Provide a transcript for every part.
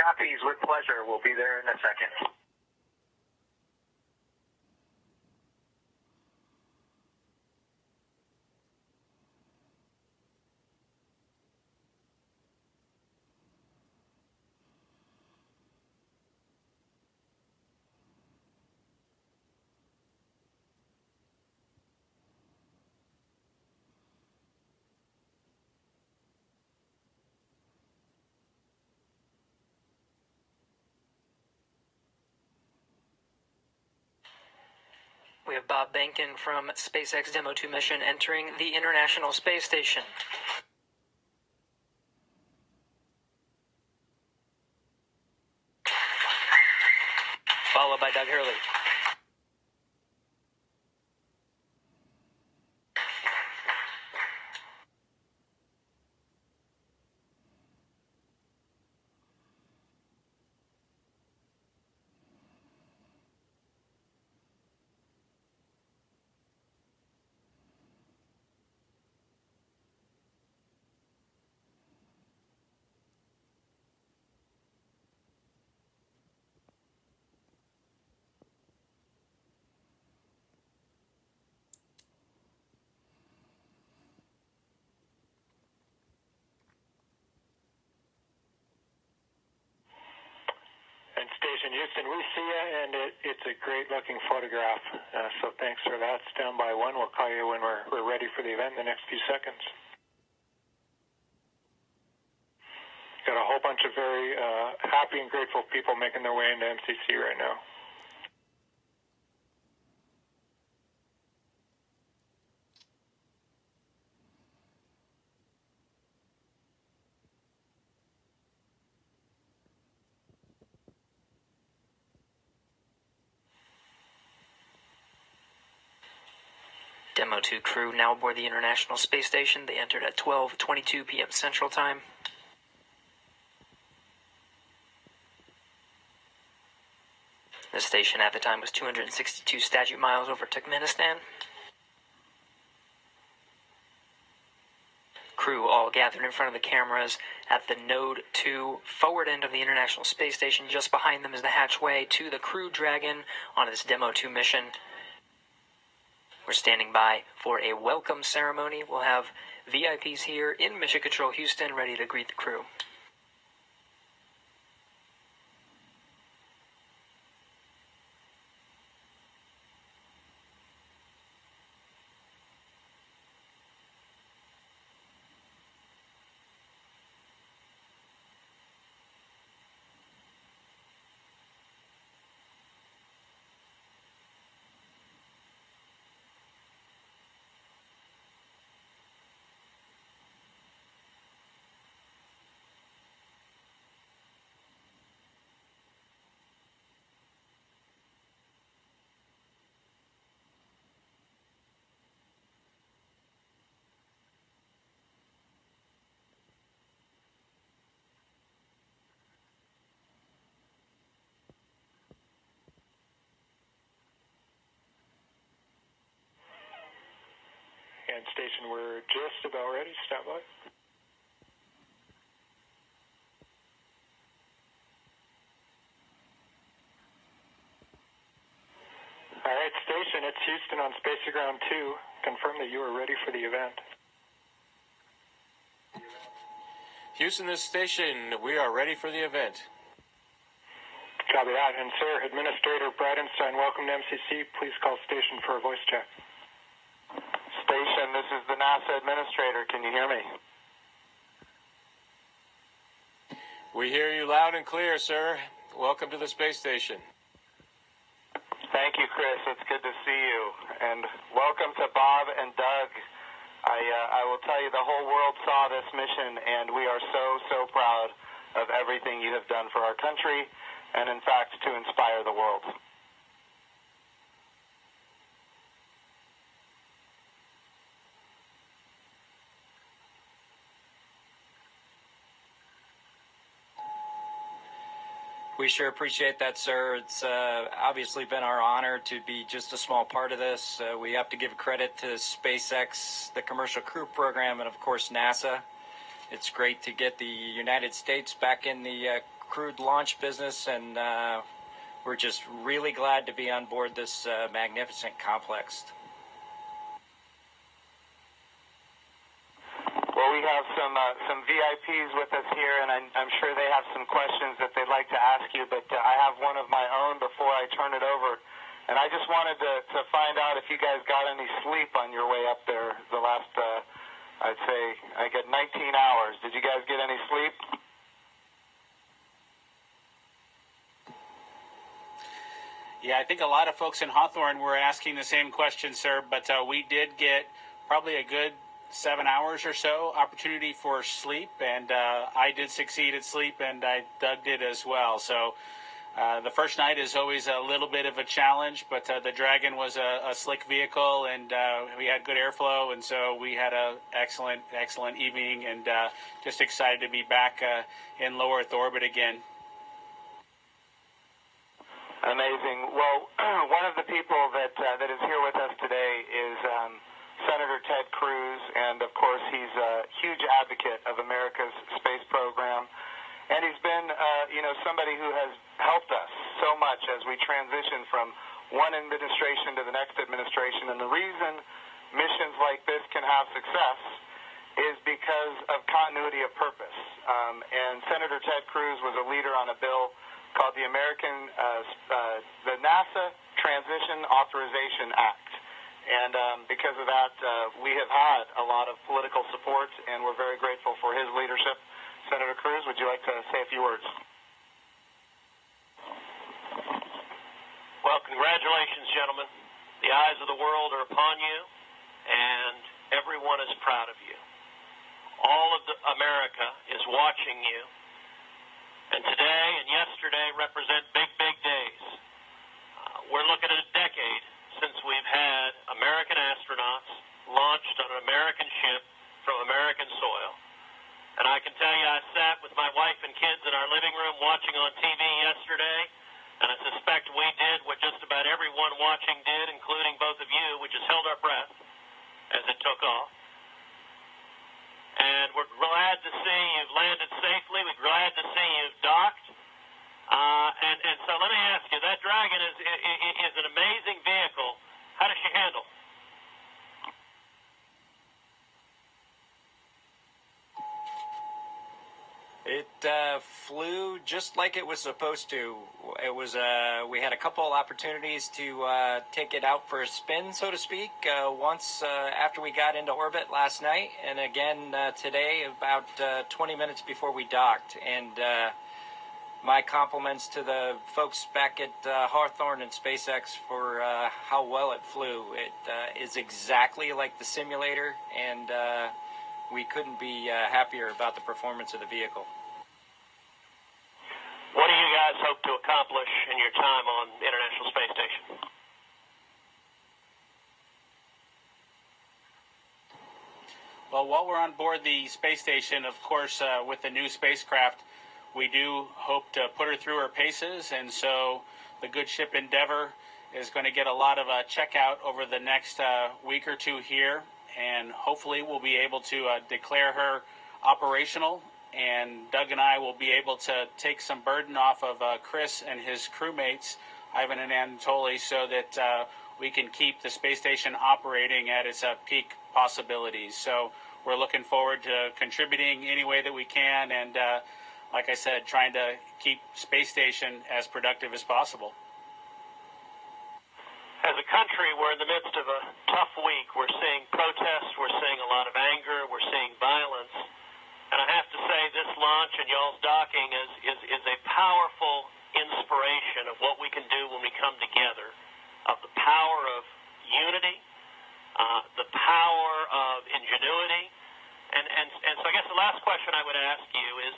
copies with pleasure. We'll be there in a second. We have Bob Behnken from SpaceX Demo 2 mission entering the International Space Station. Followed by Doug Hurley. Station Houston, we see you, and it's a great-looking photograph, so thanks for that. Stand by one. We'll call you when we're ready for the event in the next few seconds. Got a whole bunch of very happy and grateful people making their way into MCC right now. Demo 2 crew now aboard the International Space Station. They entered at 12:22 p.m. Central Time. The station at the time was 262 statute miles over Turkmenistan. Crew all gathered in front of the cameras at the Node 2 forward end of the International Space Station. Just behind them is the hatchway to the Crew Dragon on this Demo 2 mission. We're standing by for a welcome ceremony. We'll have VIPs here in Mission Control Houston ready to greet the crew. And station, we're just about ready. Stand by. All right, station, it's Houston on Space Ground 2. Confirm that you are ready for the event. Houston, this station, we are ready for the event. Copy that. And sir, Administrator Bridenstine, welcome to MCC. Please call station for a voice check. Station, this is the NASA Administrator. Can you hear me? We hear you loud and clear, sir. Welcome to the space station. Thank you, Chris. It's good to see you. And welcome to Bob and Doug. I will tell you, the whole world saw this mission, and we are so proud of everything you have done for our country, and in fact, to inspire the world. We sure appreciate that, sir. It's obviously been our honor to be just a small part of this. We have to give credit to SpaceX, the Commercial Crew Program, and of course NASA. It's great to get the United States back in the crewed launch business, and we're just really glad to be on board this magnificent complex. Well, we have some VIPs with us here, and I'm sure they have some questions that they'd like to ask you, but I have one of my own before I turn it over. And I just wanted to find out if you guys got any sleep on your way up there the last, I'd say, I get 19 hours. Did you guys get any sleep? Yeah, I think a lot of folks in Hawthorne were asking the same question, sir, but we did get probably a good 7 hours or so opportunity for sleep, and I did succeed at sleep, and Doug did as well. So the first night is always a little bit of a challenge, but the Dragon was a slick vehicle, and we had good airflow, and so we had an excellent evening, and just excited to be back in low Earth orbit again. Amazing. Well, one of the people that is here with us today is Senator Ted Cruz, and of course he's a huge advocate of America's space program, and he's been, somebody who has helped us so much as we transition from one administration to the next administration. And the reason missions like this can have success is because of continuity of purpose. And Senator Ted Cruz was a leader on a bill called the the NASA Transition Authorization Act. And because of that, we have had a lot of political support, and we're very grateful for his leadership. Senator Cruz, would you like to say a few words? Well, congratulations, gentlemen. The eyes of the world are upon you, and everyone is proud of you. All of America is watching you, and today and yesterday represent big, big days. We're looking at a decade since we've had American astronauts launched on an American ship from American soil. And I can tell you, I sat with my wife and kids in our living room watching on TV yesterday, and I suspect we did what just about everyone watching did, including both of you. We just held our breath as it took off. And we're glad to see you've landed safely. We're glad to see you've docked. And so let me ask you, that Dragon is an amazing vehicle. How does she handle? It flew just like it was supposed to. It was we had a couple opportunities to take it out for a spin, so to speak. Once after we got into orbit last night, and again today, about 20 minutes before we docked. And my compliments to the folks back at Hawthorne and SpaceX for how well it flew. It is exactly like the simulator, and we couldn't be happier about the performance of the vehicle. What do you guys hope to accomplish in your time on the International Space Station? Well, while we're on board the space station, of course, with the new spacecraft, we do hope to put her through her paces, and so the good ship Endeavour is going to get a lot of checkout over the next week or two here, and hopefully we'll be able to declare her operational, and Doug and I will be able to take some burden off of Chris and his crewmates, Ivan and Anatoly, so that we can keep the space station operating at its peak possibilities. So we're looking forward to contributing any way that we can, and like I said, trying to keep space station as productive as possible. As a country, we're in the midst of a tough week. We're seeing protests, we're seeing a lot of anger, we're seeing violence. And I have to say, this launch and y'all's docking is a powerful inspiration of what we can do when we come together, of the power of unity, the power of ingenuity. And so I guess the last question I would ask you is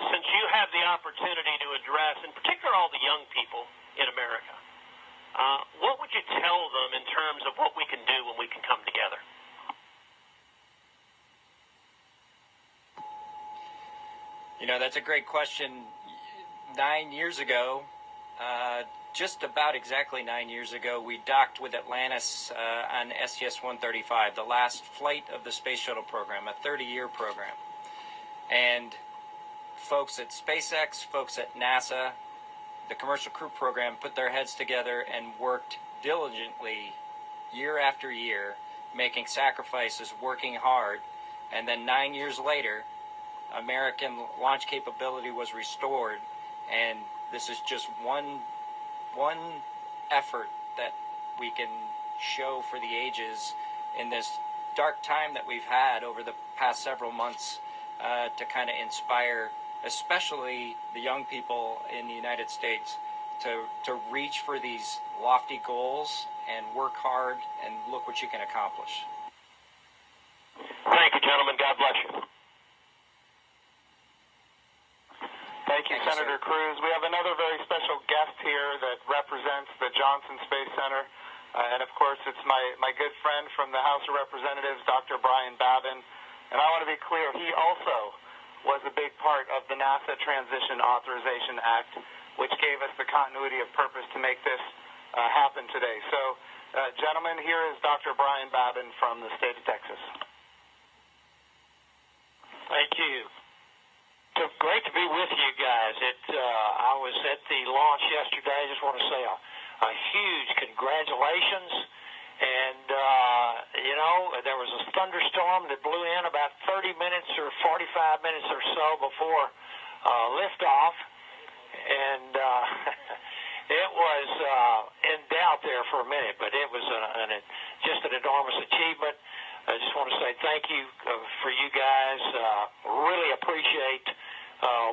since you have the opportunity to address, in particular, all the young people in America, what would you tell them in terms of what we can do when we can come together? You know, that's a great question. 9 years ago, just about exactly 9 years ago, we docked with Atlantis on STS-135, the last flight of the Space Shuttle program, a 30-year program. And folks at SpaceX, folks at NASA, the Commercial Crew Program put their heads together and worked diligently year after year, making sacrifices, working hard, and then 9 years later, American launch capability was restored, and this is just one effort that we can show for the ages in this dark time that we've had over the past several months to kind of inspire, especially the young people in the United States, to reach for these lofty goals and work hard and look what you can accomplish. Thank you, gentlemen. God bless you. Thank you, Senator Cruz. We have another very special guest here that represents the Johnson Space Center. And, of course, it's my good friend from the House of Representatives, Dr. Brian Babin. And I want to be clear, he also was a big part of the NASA Transition Authorization Act, which gave us the continuity of purpose to make this happen today. So, gentlemen, here is Dr. Brian Babin from the state of Texas. Thank you. So great to be with you guys. I was at the launch yesterday. I just want to say a huge congratulations. And, there was a thunderstorm that blew in about 30 minutes or 45 minutes or so before liftoff. And it was in doubt there for a minute, but it was just an enormous achievement. I just want to say thank you for you guys. Really appreciate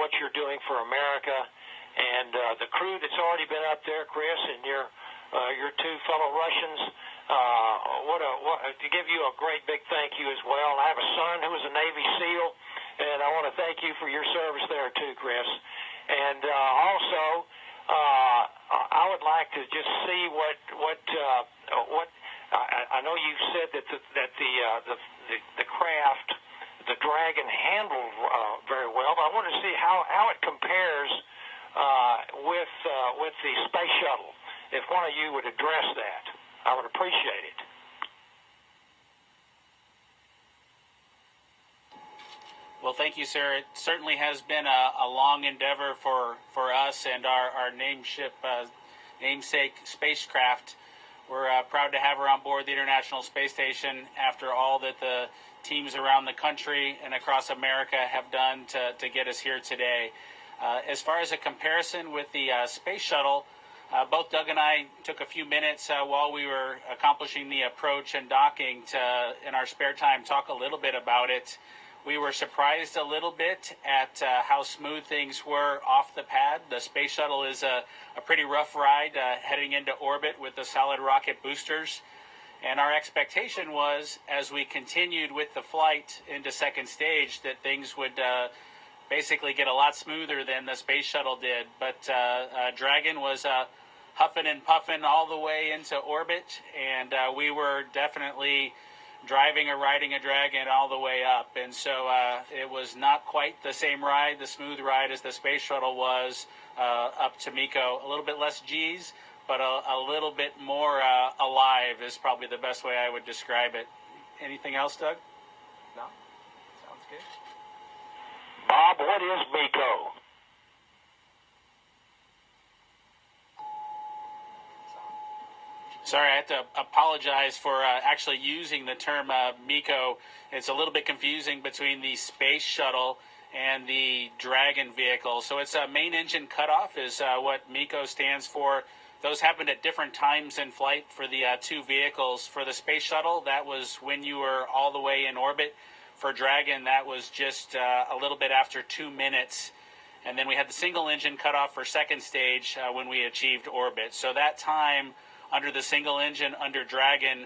what you're doing for America, and the crew that's already been up there, Chris, and your two fellow Russians. To give you a great big thank you as well. I have a son who was a Navy SEAL, and I want to thank you for your service there too, Chris. And also, I would like to just see what I know you said that the craft, the Dragon, handled very well, but I want to see how it compares with the space shuttle. If one of you would address that, I would appreciate it. Well, thank you, sir. It certainly has been a long endeavor for us and our namesake spacecraft. We're proud to have her on board the International Space Station after all that the teams around the country and across America have done to get us here today. As far as a comparison with the space shuttle, both Doug and I took a few minutes while we were accomplishing the approach and docking to, in our spare time, talk a little bit about it. We were surprised a little bit at how smooth things were off the pad. The space shuttle is a pretty rough ride heading into orbit with the solid rocket boosters. And our expectation was, as we continued with the flight into second stage, that things would basically get a lot smoother than the space shuttle did. But Dragon was huffing and puffing all the way into orbit, and we were definitely driving or riding a Dragon all the way up. And so it was not quite the same ride, the smooth ride, as the space shuttle was up to MECO. A little bit less G's, but a little bit more alive is probably the best way I would describe it. Anything else, Doug? No? Sounds good. Bob, what is MECO? Sorry, I have to apologize for actually using the term MECO. It's a little bit confusing between the space shuttle and the Dragon vehicle. So it's a main engine cutoff is what MECO stands for. Those happened at different times in flight for the two vehicles. For the space shuttle, that was when you were all the way in orbit. For Dragon, that was just a little bit after 2 minutes. And then we had the single engine cutoff for second stage when we achieved orbit. So that time under the single engine, under Dragon,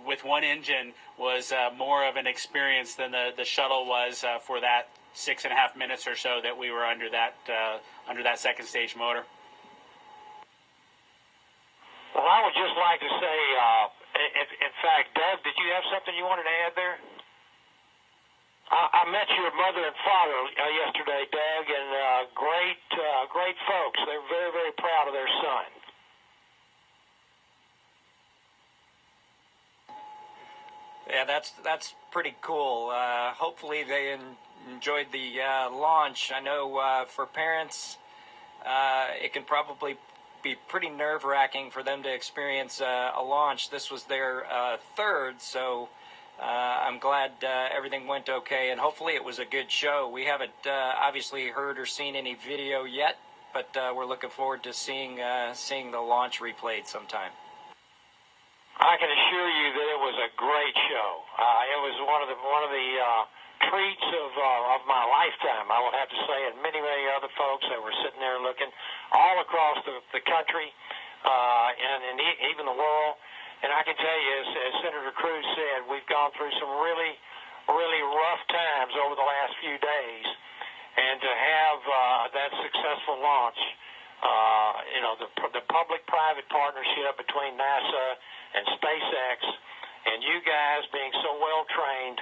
with one engine, was more of an experience than the shuttle was for that 6.5 minutes or so that we were under that second stage motor. Well, I would just like to say, in fact, Doug, did you have something you wanted to add there? I met your mother and father yesterday, Doug, and great folks. They're very, very proud of their son. Yeah, that's pretty cool. Hopefully they enjoyed the launch. I know for parents, it can probably be pretty nerve-wracking for them to experience a launch. This was their third, so I'm glad everything went okay, and hopefully it was a good show. We haven't obviously heard or seen any video yet, but we're looking forward to seeing the launch replayed sometime. I can assure you that it was a great show. It was one of the treats of my lifetime, I would have to say, and many other folks that were sitting there looking all across the country and even the world. And I can tell you, as Senator Cruz said, we've gone through some really rough times over the last few days, and to have that successful launch, the public-private partnership between NASA and SpaceX, and you guys being so well trained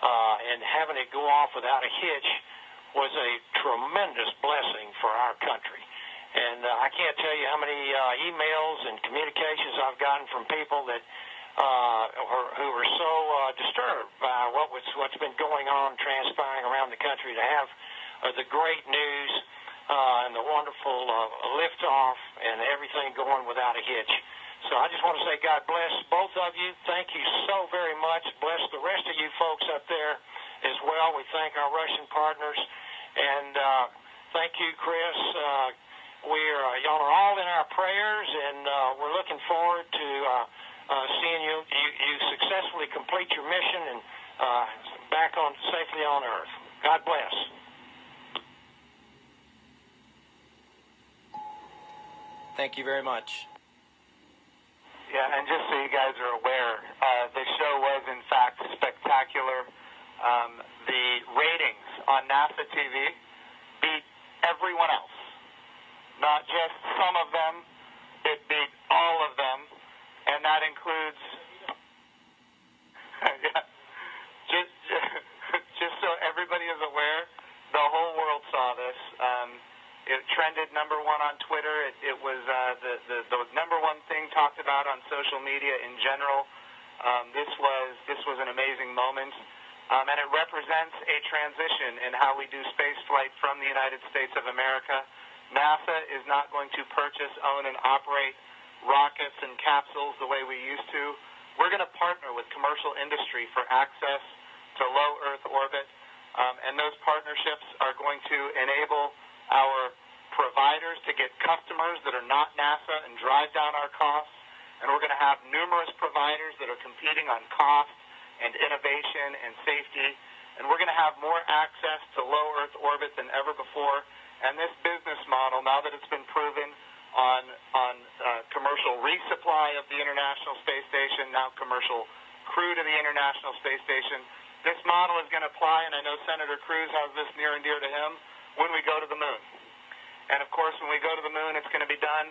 and having it go off without a hitch was a tremendous blessing for our country. And I can't tell you how many emails and communications I've gotten from people that who were so disturbed by what's been going on, transpiring around the country, to have the great news and the wonderful liftoff and everything going without a hitch. So I just want to say God bless both of you. Thank you so very much. Bless the rest of you folks up there as well. We thank our Russian partners. And thank you, Chris. Y'all are all in our prayers, and we're looking forward to seeing you successfully complete your mission and back on safely on Earth. God bless. Thank you very much. Yeah, and just so you guys are aware, the show was in fact spectacular. The ratings on NASA TV beat everyone else. Not just some of them, it beat all of them, and that includes, just so everybody is aware, the whole world saw this. It trended number one on Twitter. It was the number one thing talked about on social media in general. This was an amazing moment, and it represents a transition in how we do space flight from the United States of America. NASA is not going to purchase, own, and operate rockets and capsules the way we used to. We're going to partner with commercial industry for access to low Earth orbit, and those partnerships are going to enable our providers to get customers that are not NASA and drive down our costs. And we're going to have numerous providers that are competing on cost and innovation and safety. And we're going to have more access to low Earth orbit than ever before. And this business model, now that it's been proven on commercial resupply of the International Space Station, now commercial crew to the International Space Station, this model is going to apply, and I know Senator Cruz has this near and dear to him, when we go to the moon. And of course, when we go to the moon, it's going to be done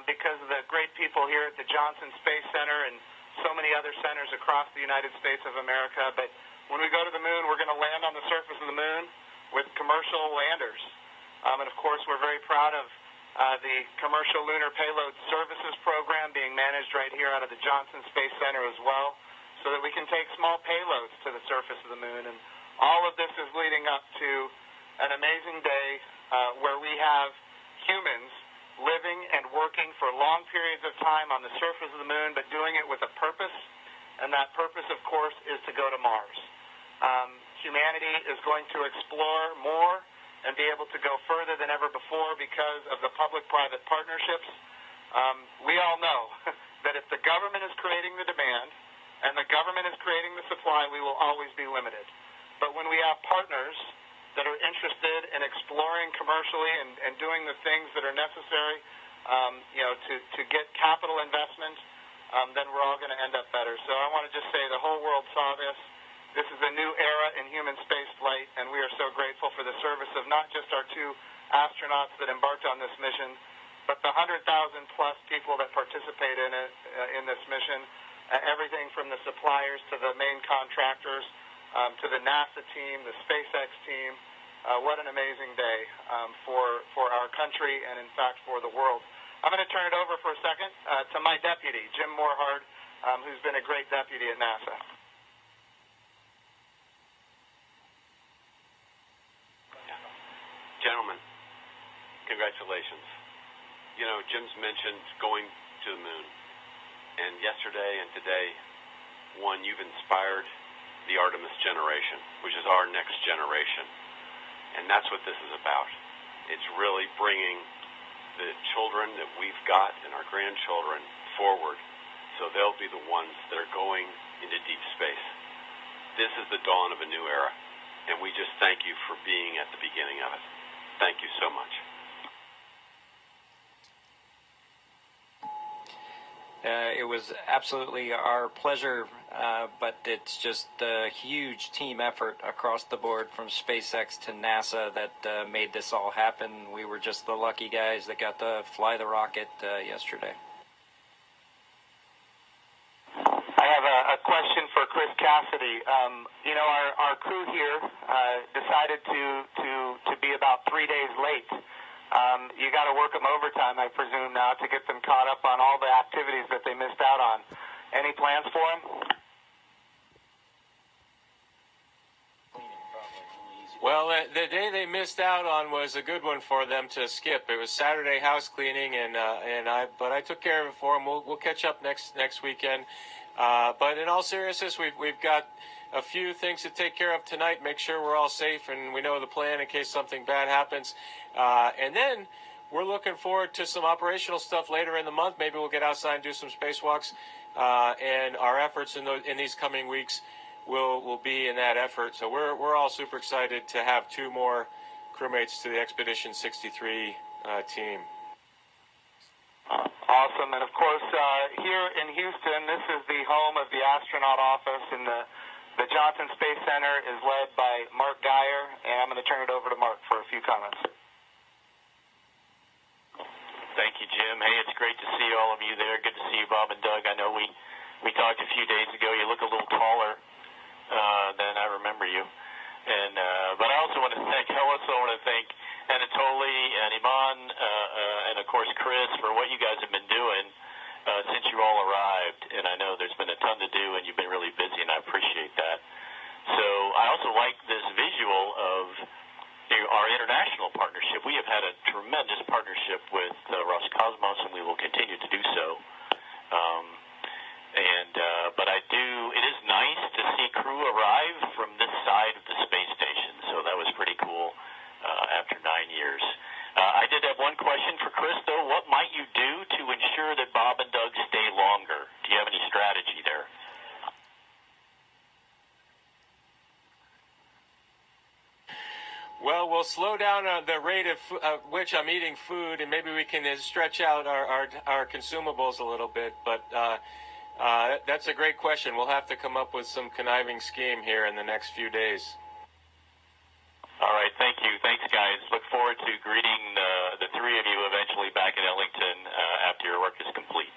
because of the great people here at the Johnson Space Center and so many other centers across the United States of America. But when we go to the moon, we're going to land on the surface of the moon with commercial landers. And of course, we're very proud of the Commercial Lunar Payload Services Program being managed right here out of the Johnson Space Center as well, so that we can take small payloads to the surface of the moon. And all of this is leading up to an amazing day where we have humans living and working for long periods of time on the surface of the moon, but doing it with a purpose, and that purpose, of course, is to go to Mars. Humanity is going to explore more and be able to go further than ever before because of the public-private partnerships. We all know that if the government is creating the demand and the government is creating the supply, we will always be limited. But when we have partners that are interested in exploring commercially and doing the things that are necessary, to get capital investment, then we're all going to end up better. So I want to just say the whole world saw this. This is a new era in human space flight, and we are so grateful for the service of not just our two astronauts that embarked on this mission, but the 100,000 plus people that participate in it, in this mission, everything from the suppliers to the main contractors, to the NASA team, the SpaceX team. What an amazing day for our country and, in fact, for the world. I'm going to turn it over for a second to my deputy, Jim Morehard, who's been a great deputy at NASA. congratulations. You know, Jim's mentioned going to the moon. And yesterday and today, one, you've inspired the Artemis generation, which is our next generation. And that's what this is about. It's really bringing the children that we've got and our grandchildren forward, so they'll be the ones that are going into deep space. This is the dawn of a new era, and we just thank you for being at the beginning of it. Thank you so much. It was absolutely our pleasure, but it's just a huge team effort across the board from SpaceX to NASA that made this all happen. We were just the lucky guys that got to fly the rocket yesterday. I have a question for Chris Cassidy. You know, our crew here decided to be about 3 days late. You got to work them overtime, I presume, now to get them caught up on all the activities that they missed out on. Any plans for them? Well, the day they missed out on was a good one for them to skip. It was Saturday house cleaning, but I took care of it for them. We'll catch up next weekend. But in all seriousness, we've got a few things to take care of tonight. Make sure we're all safe and we know the plan in case something bad happens. And then we're looking forward to some operational stuff later in the month. Maybe we'll get outside and do some spacewalks. And our efforts in these coming weeks will be in that effort. So we're all super excited to have 2 more crewmates to the Expedition 63 team. Awesome. And, of course, here in Houston, this is the home of the astronaut office, and the Johnson Space Center is led by Mark Geyer, and I'm going to turn it over to Mark for a few comments. Thank you, Jim. Hey, it's great to see all of you there. Good to see you, Bob and Doug. I know we talked a few days ago. You look a little taller than I remember you. And but I also want to thank Anatoly and Iman and, of course, Chris for what you guys have been doing since you all arrived. And I know there's been a ton to do, and you've been really busy, and I appreciate that. So I also like this visual of our international partnership. We have had a tremendous partnership with Roscosmos, and we will continue to do so. But it is nice to see crew arrive from this side of the space station. So that was pretty cool after 9 years. I did have one question for Chris, though. What might you do to ensure that Bob and Doug stay longer? Do you have any strategy there? Well, we'll slow down the rate of which I'm eating food, and maybe we can stretch out our consumables a little bit. But that's a great question. We'll have to come up with some conniving scheme here in the next few days. All right, thank you. Thanks, guys. Look forward to greeting the 3 of you eventually back in Ellington after your work is complete.